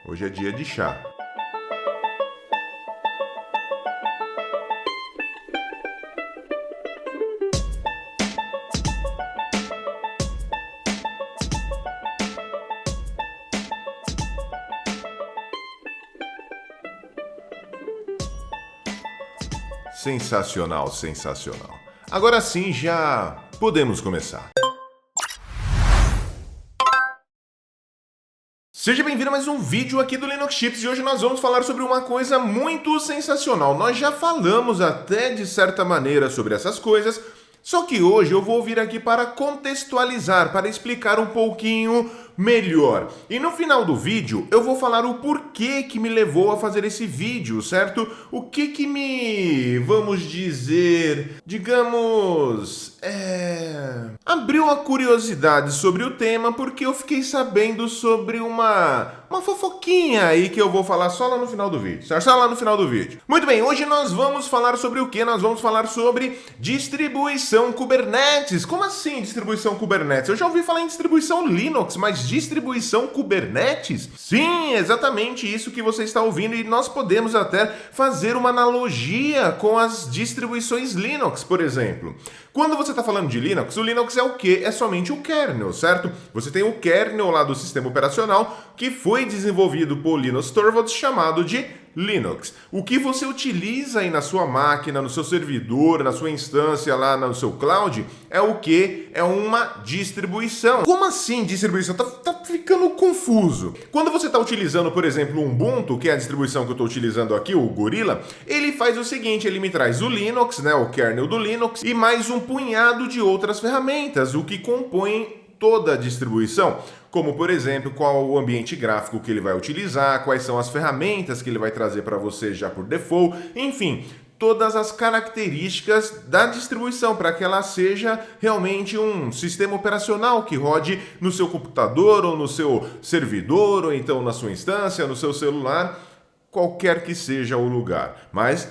Hoje é dia de chá. Sensacional, sensacional. Agora sim, já podemos começar. Seja bem-vindo a mais um vídeo aqui do Linux Chips e hoje nós vamos falar sobre uma coisa muito sensacional. Nós já falamos até de certa maneira sobre essas coisas, só que hoje eu vou vir aqui para contextualizar, para explicar um pouquinho melhor. E no final do vídeo eu vou falar o porquê que me levou a fazer esse vídeo, certo? O que me, vamos dizer, digamos, abriu a curiosidade sobre o tema porque eu fiquei sabendo sobre uma fofoquinha aí que eu vou falar só lá no final do vídeo, certo? Só lá no final do vídeo. Muito bem, hoje nós vamos falar sobre o quê? Nós vamos falar sobre distribuição Kubernetes. Como assim distribuição Kubernetes? Eu já ouvi falar em distribuição Linux, mas distribuição Kubernetes? Sim, exatamente isso que você está ouvindo e nós podemos até fazer uma analogia com as distribuições Linux, por exemplo. Quando você está falando de Linux, o Linux é o quê? É somente o kernel, certo? Você tem o kernel lá do sistema operacional que foi desenvolvido por Linus Torvalds chamado de Linux. O que você utiliza aí na sua máquina, no seu servidor, na sua instância lá no seu cloud, é o que? É uma distribuição. Como assim distribuição? Tá ficando confuso. Quando você está utilizando, por exemplo, o Ubuntu, que é a distribuição que eu estou utilizando aqui, o Gorilla, ele faz o seguinte, ele me traz o Linux, né, o kernel do Linux, e mais um punhado de outras ferramentas, o que compõe toda a distribuição, como por exemplo, qual o ambiente gráfico que ele vai utilizar, quais são as ferramentas que ele vai trazer para você já por default, enfim, todas as características da distribuição para que ela seja realmente um sistema operacional que rode no seu computador ou no seu servidor ou então na sua instância, no seu celular, qualquer que seja o lugar. Mas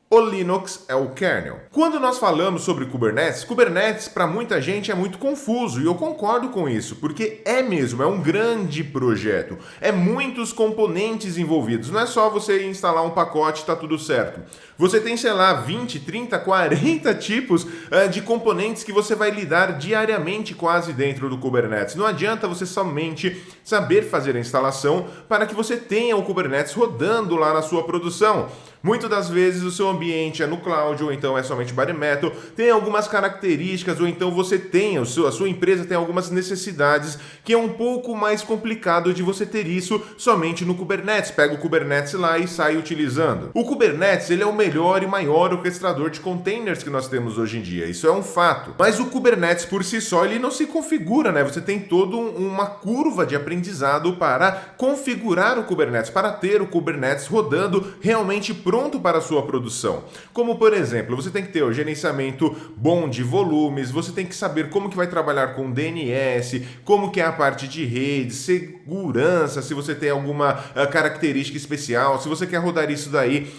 o Linux é o kernel. Quando nós falamos sobre Kubernetes, Kubernetes para muita gente é muito confuso e eu concordo com isso, porque é mesmo, é um grande projeto. É muitos componentes envolvidos, não é só você instalar um pacote e tá tudo certo. Você tem, sei lá, 20, 30, 40 tipos de componentes que você vai lidar diariamente quase dentro do Kubernetes. Não adianta você somente saber fazer a instalação para que você tenha o Kubernetes rodando lá na sua produção. Muitas das vezes o seu ambiente é no cloud, ou então é somente bare metal, tem algumas características, ou então você tem, a sua empresa tem algumas necessidades que é um pouco mais complicado de você ter isso somente no Kubernetes. Pega o Kubernetes lá e sai utilizando. O Kubernetes, ele é o melhor e maior orquestrador de containers que nós temos hoje em dia, isso é um fato. Mas o Kubernetes por si só, ele não se configura, né? Você tem toda uma curva de aprendizado para configurar o Kubernetes, para ter o Kubernetes rodando realmente pronto para a sua produção. Como, por exemplo, você tem que ter o gerenciamento bom de volumes, você tem que saber como que vai trabalhar com DNS, como que é a parte de rede, segurança, se você tem alguma característica especial, se você quer rodar isso daí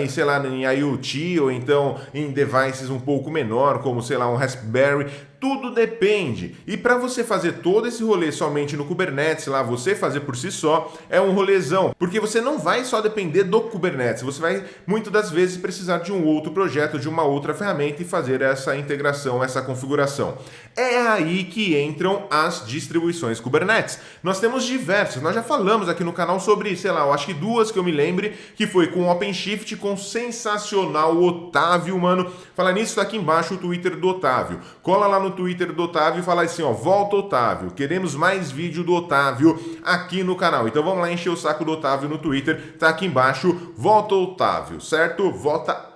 em, sei lá, em IoT ou então em devices um pouco menor, como, sei lá, um Raspberry. Tudo depende. E para você fazer todo esse rolê somente no Kubernetes, lá você fazer por si só, é um rolezão. Porque você não vai só depender do Kubernetes, você vai muitas das vezes precisar de um outro projeto, de uma outra ferramenta e fazer essa integração, essa configuração. É aí que entram as distribuições Kubernetes. Nós temos diversas, nós já falamos aqui no canal sobre, sei lá, eu acho que duas que eu me lembre, que foi com o OpenShift, com o sensacional Otávio, mano. Falar nisso, tá aqui embaixo o Twitter do Otávio. Cola lá no Twitter do Otávio e fala assim, ó, volta Otávio, queremos mais vídeo do Otávio aqui no canal. Então vamos lá encher o saco do Otávio no Twitter, tá aqui embaixo, volta Otávio, certo? Volta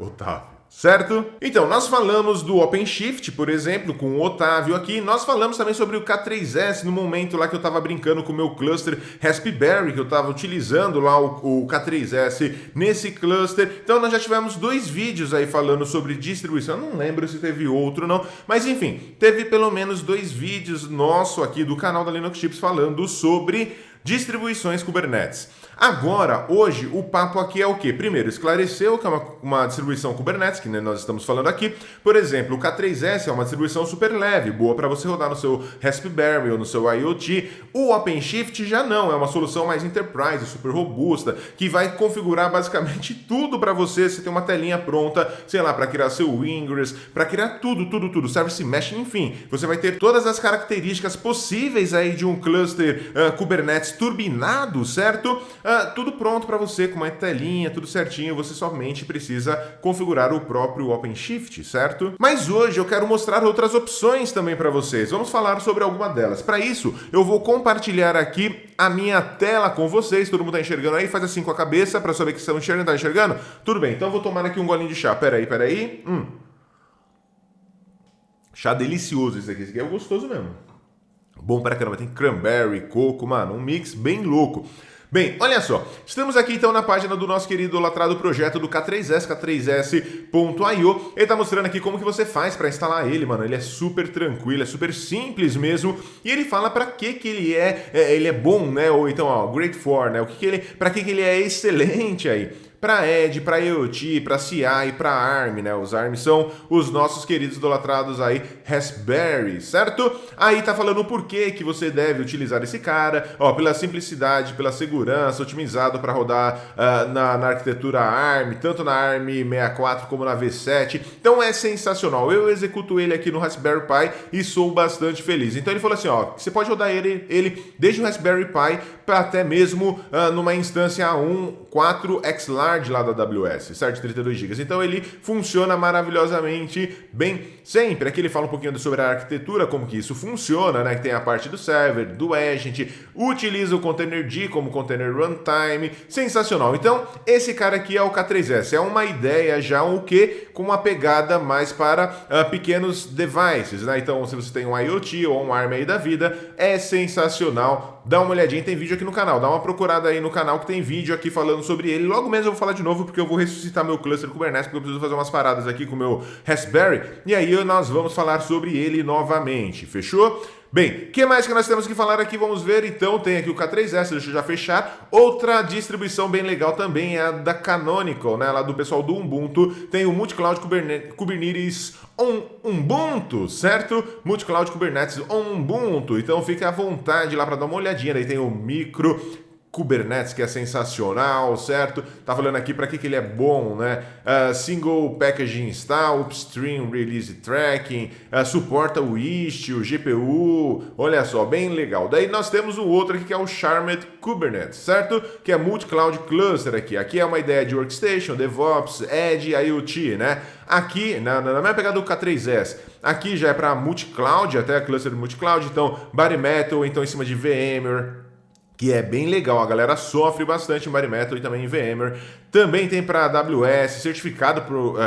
Otávio. Certo? Então, nós falamos do OpenShift, por exemplo, com o Otávio aqui. Nós falamos também sobre o K3S no momento lá que eu estava brincando com o meu cluster Raspberry, que eu estava utilizando lá o K3S nesse cluster. Então, nós já tivemos 2 vídeos aí falando sobre distribuição. Eu não lembro se teve outro não, mas enfim, teve pelo menos 2 vídeos nosso aqui do canal da Linux Chips falando sobre distribuições Kubernetes. Agora, hoje, o papo aqui é o quê? Primeiro, esclareceu que é uma distribuição Kubernetes, que nós estamos falando aqui. Por exemplo, o K3S é uma distribuição super leve, boa para você rodar no seu Raspberry ou no seu IoT. O OpenShift já não, é uma solução mais enterprise, super robusta, que vai configurar basicamente tudo para você. Você tem uma telinha pronta, sei lá, para criar seu Ingress, para criar tudo, Service Mesh, enfim. Você vai ter todas as características possíveis aí de um cluster Kubernetes turbinado, certo? Tudo pronto para você, com uma telinha, tudo certinho, você somente precisa configurar o próprio OpenShift, certo? Mas hoje eu quero mostrar outras opções também para vocês. Vamos falar sobre alguma delas. Para isso, eu vou compartilhar aqui a minha tela com vocês. Todo mundo tá enxergando aí? Faz assim com a cabeça para saber que estão enxergando. Tá enxergando? Tudo bem, então eu vou tomar aqui um golinho de chá. Peraí. Chá delicioso esse aqui é gostoso mesmo. Bom pra caramba, tem cranberry, coco, mano, um mix bem louco. Bem, olha só, estamos aqui então na página do nosso querido idolatrado projeto do K3S, k3s.io. Ele tá mostrando aqui como que você faz para instalar ele, mano. Ele é super tranquilo, é super simples mesmo. E ele fala para que ele é bom, né? Ou então, ó, great for, né? Para que ele é excelente aí. Para Edge, para IoT, para CI, para ARM, né? Os ARM são os nossos queridos idolatrados aí, Raspberry, certo? Aí tá falando o porquê que você deve utilizar esse cara, ó, pela simplicidade, pela segurança, otimizado para rodar na arquitetura ARM, tanto na ARM 64 como na V7. Então é sensacional. Eu executo ele aqui no Raspberry Pi e sou bastante feliz. Então ele falou assim, ó, você pode rodar ele desde o Raspberry Pi para até mesmo numa instância A1 4X Large lá da AWS, certo? De 32 GB. Então ele funciona maravilhosamente bem sempre. Aqui ele fala um pouquinho sobre a arquitetura, como que isso funciona, né? Que tem a parte do server, do agent, utiliza o Containerd como container runtime, sensacional. Então esse cara aqui é o K3S, é uma ideia já o que com uma pegada mais para pequenos devices, né? Então se você tem um IoT ou um ARM aí da vida, é sensacional. Dá uma olhadinha, tem vídeo aqui no canal, dá uma procurada aí no canal que tem vídeo aqui falando sobre ele. Logo mesmo eu vou falar de novo porque eu vou ressuscitar meu cluster Kubernetes, porque eu preciso fazer umas paradas aqui com o meu Raspberry, e aí nós vamos falar sobre ele novamente, fechou? Bem, o que mais que nós temos que falar aqui? Vamos ver, então, tem aqui o K3S, deixa eu já fechar. Outra distribuição bem legal também é a da Canonical, né, lá do pessoal do Ubuntu. Tem o Multicloud Kubernetes on Ubuntu, certo? Multicloud Kubernetes on Ubuntu, então fique à vontade lá para dar uma olhadinha. Daí tem o Micro Kubernetes, que é sensacional, certo? Tá falando aqui para que ele é bom, né? Single Package Install, Upstream Release Tracking, suporta o Istio, o GPU, olha só, bem legal. Daí nós temos o outro aqui que é o Charmed Kubernetes, certo? Que é Multi-Cloud Cluster aqui. Aqui é uma ideia de Workstation, DevOps, Edge, IoT, né? Aqui, na minha pegada do K3S, aqui já é para multi-cloud, até a cluster multi-cloud, então Bare Metal, então em cima de VMware, que é bem legal, a galera sofre bastante em Bare Metal e também em VMware. Também tem para AWS, certificado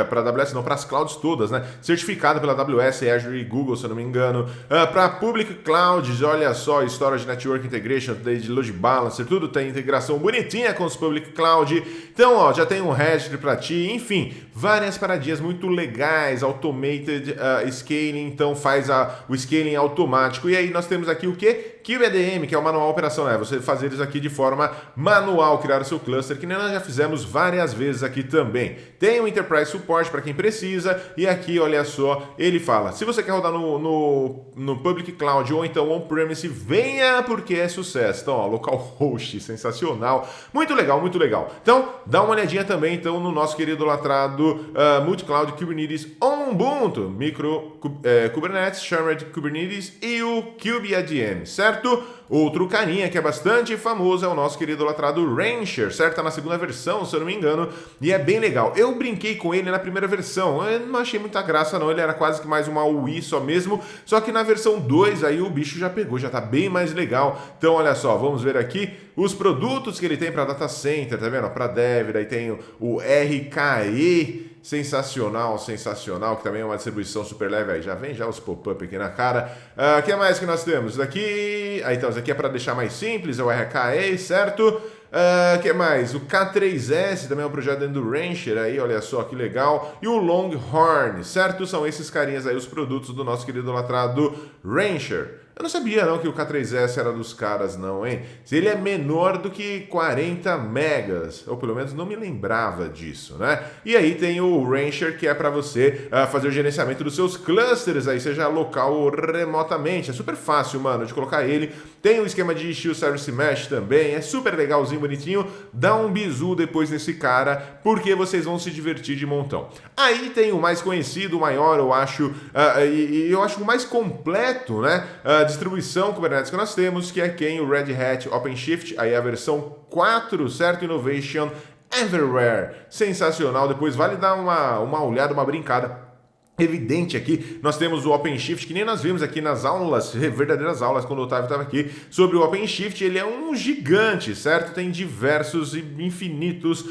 para AWS, não, para as clouds todas, né? Certificado pela AWS, Azure e Google, se eu não me engano. Para Public Clouds, olha só, Storage Network Integration, de Load Balancer, tudo tem integração bonitinha com os Public Cloud. Então, ó, já tem um registry para ti, enfim, várias paradinhas muito legais, Automated Scaling, então faz o scaling automático. E aí nós temos aqui o quê? KubeADM, que é o manual operacional, é você fazer isso aqui de forma manual, criar o seu cluster, que nem nós já fizemos várias vezes aqui também. Tem o Enterprise Support para quem precisa, e aqui, olha só, ele fala, se você quer rodar no Public Cloud ou então On-Premise, venha porque é sucesso. Então, ó, localhost, sensacional, muito legal, muito legal. Então, dá uma olhadinha também então no nosso querido latrado Multi-Cloud Kubernetes on Ubuntu, Micro Kubernetes, Shared Kubernetes e o KubeADM, certo? Outro carinha que é bastante famoso é o nosso querido idolatrado Rancher, certo? Tá na segunda versão, se eu não me engano, e é bem legal. Eu brinquei com ele na primeira versão, eu não achei muita graça não, ele era quase que mais uma UI só mesmo, só que na versão 2 aí o bicho já pegou, já tá bem mais legal. Então olha só, vamos ver aqui os produtos que ele tem para data center, tá vendo? Para dev, daí tem o RKE, sensacional, sensacional, que também é uma distribuição super leve, aí já vem já os pop-up aqui na cara. O que mais que nós temos? Isso daqui, então, isso aqui é para deixar mais simples, é o RKE, certo? Que mais? O K3S também é um projeto dentro do Rancher aí, olha só que legal. E o Longhorn, certo? São esses carinhas aí, os produtos do nosso querido idolatrado Rancher. Eu não sabia não que o K3S era dos caras não, hein? Se ele é menor do que 40 megas, ou pelo menos não me lembrava disso, né? E aí tem o Rancher, que é para você fazer o gerenciamento dos seus clusters aí, seja local ou remotamente. É super fácil, mano, de colocar ele. Tem o esquema de Shield Service Mesh também, é super legalzinho, bonitinho. Dá um bizu depois nesse cara, porque vocês vão se divertir de montão. Aí tem o mais conhecido, o maior, eu acho, e eu acho o mais completo, né? Distribuição Kubernetes que nós temos, que é quem? O Red Hat OpenShift, aí a versão 4, certo? Innovation Everywhere. Sensacional, depois vale dar uma olhada, uma brincada. Evidente aqui, nós temos o OpenShift, que nem nós vimos aqui nas aulas, verdadeiras aulas, quando o Otávio estava aqui, sobre o OpenShift. Ele é um gigante, certo? Tem diversos e infinitos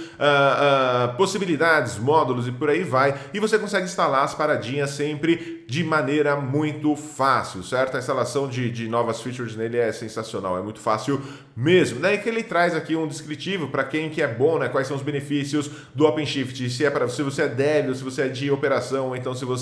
possibilidades, módulos e por aí vai. E você consegue instalar as paradinhas sempre de maneira muito fácil, certo? A instalação de novas features nele é sensacional, é muito fácil mesmo. Daí que ele traz aqui um descritivo para quem que é bom, né? Quais são os benefícios do OpenShift, se você é dev, ou se você é de operação, ou então se você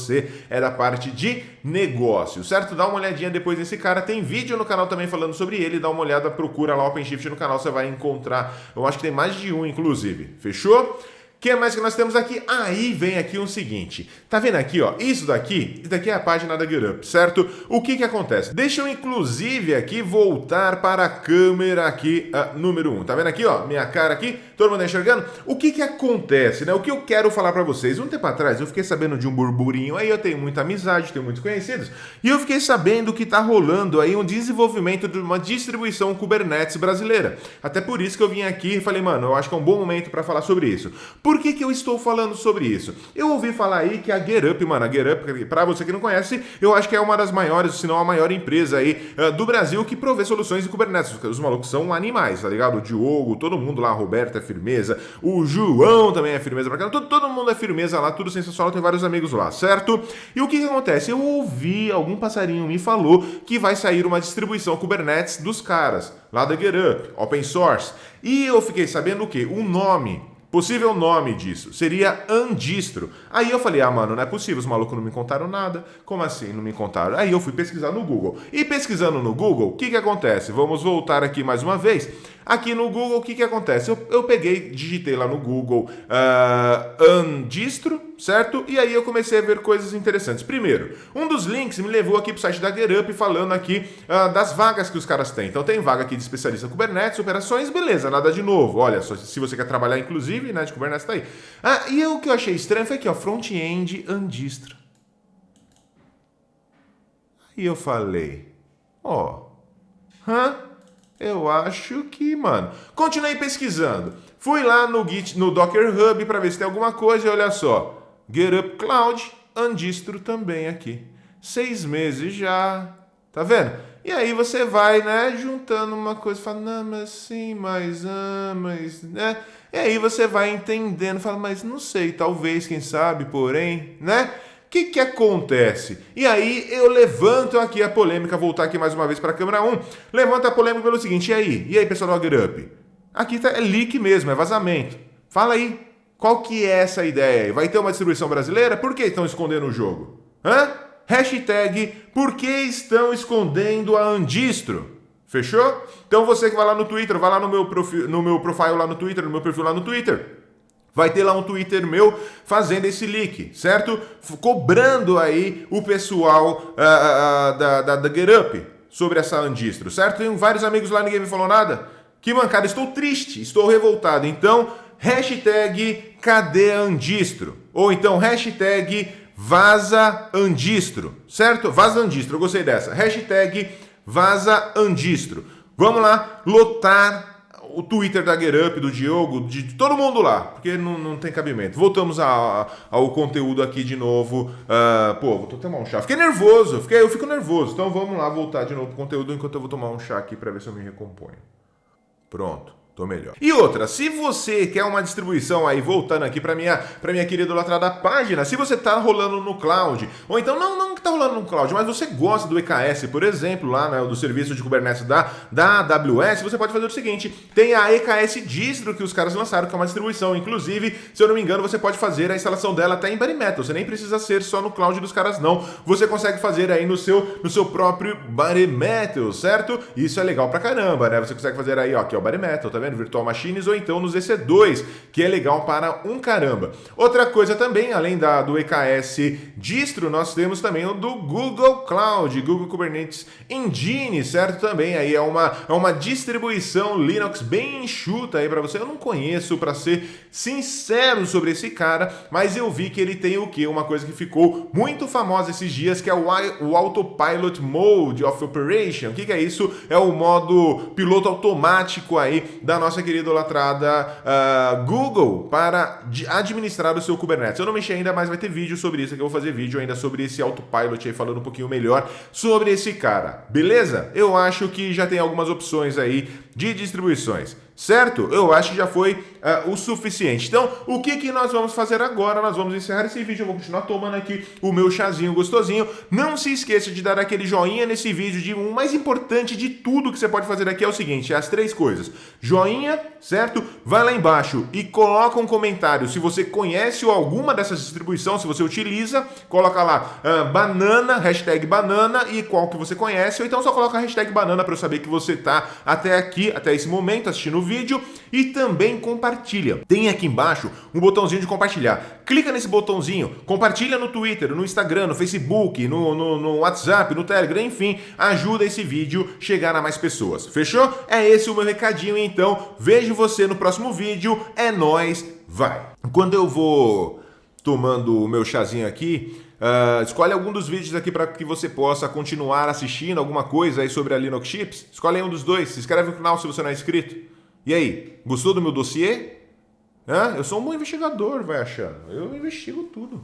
é da parte de negócio, certo? Dá uma olhadinha depois nesse cara, tem vídeo no canal também falando sobre ele, dá uma olhada, procura lá o OpenShift no canal, você vai encontrar, eu acho que tem mais de um inclusive, fechou? O que mais que nós temos aqui? Aí vem aqui o seguinte, tá vendo aqui, ó, isso daqui é a página da GitHub, certo? O que acontece? Deixa eu inclusive aqui voltar para a câmera aqui, número 1, tá vendo aqui, ó, minha cara aqui, todo mundo enxergando? O que acontece, né? O que eu quero falar para vocês, um tempo atrás eu fiquei sabendo de um burburinho, aí eu tenho muita amizade, tenho muitos conhecidos, e eu fiquei sabendo que tá rolando aí um desenvolvimento de uma distribuição Kubernetes brasileira. Até por isso que eu vim aqui e falei, mano, eu acho que é um bom momento para falar sobre isso. Por que eu estou falando sobre isso? Eu ouvi falar aí que a GitHub, mano, a GitHub, para você que não conhece, eu acho que é uma das maiores, se não a maior empresa aí do Brasil que provê soluções de Kubernetes. Os malucos são animais, tá ligado? O Diogo, todo mundo lá, a Roberta é firmeza, o João também é firmeza pra cá, todo mundo é firmeza lá, tudo sensacional, tem vários amigos lá, certo? E o que acontece? Eu ouvi, algum passarinho me falou que vai sair uma distribuição Kubernetes dos caras, lá da GitHub, open source. E eu fiquei sabendo o quê? O nome. Possível nome disso seria Andistro. Aí eu falei, mano, não é possível, os malucos não me contaram nada. Como assim não me contaram? Aí eu fui pesquisar no Google. E pesquisando no Google, o que acontece? Vamos voltar aqui mais uma vez. Aqui no Google, o que acontece? Eu peguei, digitei lá no Google Andistro, certo? E aí eu comecei a ver coisas interessantes. Primeiro, um dos links me levou aqui para o site da GitHub falando aqui das vagas que os caras têm. Então tem vaga aqui de especialista Kubernetes, operações, beleza, nada de novo. Olha, só, se você quer trabalhar inclusive, né, de Kubernetes tá aí. E o que eu achei estranho foi aqui, ó, front-end Andistro. Aí eu falei, eu acho que, mano... Continuei pesquisando. Fui lá no Docker Hub para ver se tem alguma coisa e olha só. GitHub Cloud, Andistro também aqui. 6 meses já. Tá vendo? E aí você vai, né, juntando uma coisa e fala, não, mas sim, mas, né? E aí você vai entendendo, fala, mas não sei, talvez, quem sabe, porém, né? O que acontece? E aí eu levanto aqui a polêmica, voltar aqui mais uma vez para a câmera 1, levanto a polêmica pelo seguinte, e aí pessoal do GitHub? Aqui é leak mesmo, é vazamento. Fala aí, qual que é essa ideia aí? Vai ter uma distribuição brasileira? Por que estão escondendo o jogo? Hashtag, por que estão escondendo a Andistro? Fechou? Então você que vai lá no Twitter, vai lá no meu profile lá no Twitter, no meu perfil lá no Twitter, vai ter lá um Twitter meu fazendo esse leak, certo? Cobrando aí o pessoal da GitHub sobre essa Andistro, certo? Tenho vários amigos lá, ninguém me falou nada. Que mancada, estou triste, estou revoltado. Então, hashtag cadê Andistro? Ou então, hashtag vaza Andistro, certo? Vaza Andistro, eu gostei dessa. Hashtag vaza Andistro. Vamos lá, lotar o Twitter da GitHub, do Diogo, de todo mundo lá, porque não tem cabimento. Voltamos ao conteúdo aqui de novo. Vou tomar um chá. Fiquei nervoso, eu fico nervoso. Então vamos lá voltar de novo pro conteúdo enquanto eu vou tomar um chá aqui para ver se eu me recomponho. Pronto. Tô melhor. E outra, se você quer uma distribuição aí, voltando aqui para minha querida idolatrada página, se você tá rolando no cloud, ou então não que tá rolando no cloud, mas você gosta do EKS, por exemplo, lá, né, do serviço de Kubernetes da AWS, você pode fazer o seguinte, tem a EKS Distro que os caras lançaram, que é uma distribuição, inclusive, se eu não me engano, você pode fazer a instalação dela até em Bare Metal, você nem precisa ser só no cloud dos caras não, você consegue fazer aí no seu próprio Bare Metal, certo? Isso é legal pra caramba, né? Você consegue fazer aí, ó, aqui é o Bare Metal, tá vendo? Virtual Machines ou então nos EC2, que é legal para um caramba. Outra coisa também, além do EKS Distro, nós temos também o do Google Cloud, Google Kubernetes Engine, certo? Também aí é uma distribuição Linux bem enxuta aí para você. Eu não conheço, para ser sincero sobre esse cara, mas eu vi que ele tem o quê? Uma coisa que ficou muito famosa esses dias, que é o Autopilot Mode of Operation. O que é isso? É o modo piloto automático aí da nossa querida idolatrada Google para administrar o seu Kubernetes. Eu não mexi ainda, mas vai ter vídeo sobre isso, que eu vou fazer vídeo ainda sobre esse Autopilot aí, falando um pouquinho melhor sobre esse cara. Beleza? Eu acho que já tem algumas opções aí de distribuições. Certo? Eu acho que já foi o suficiente. Então, o que nós vamos fazer agora? Nós vamos encerrar esse vídeo. Eu vou continuar tomando aqui o meu chazinho gostosinho. Não se esqueça de dar aquele joinha nesse vídeo. O mais importante de tudo que você pode fazer aqui é o seguinte, as 3 coisas. Joinha, certo? Vai lá embaixo e coloca um comentário. Se você conhece alguma dessas distribuições, se você utiliza, coloca lá banana, hashtag banana e qual que você conhece. Ou então só coloca a hashtag banana para eu saber que você tá até aqui, até esse momento, assistindo o vídeo, e também compartilha. Tem aqui embaixo um botãozinho de compartilhar. Clica nesse botãozinho, compartilha no Twitter, no Instagram, no Facebook, no WhatsApp, no Telegram, enfim, ajuda esse vídeo a chegar a mais pessoas. Fechou? É esse o meu recadinho, então. Vejo você no próximo vídeo. É nóis, vai! Quando eu vou tomando o meu chazinho aqui, escolhe algum dos vídeos aqui para que você possa continuar assistindo alguma coisa aí sobre a Linux Chips. Escolhe aí um dos dois, se inscreve no canal se você não é inscrito. E aí, gostou do meu dossiê? Eu sou um bom investigador, vai achando. Eu investigo tudo.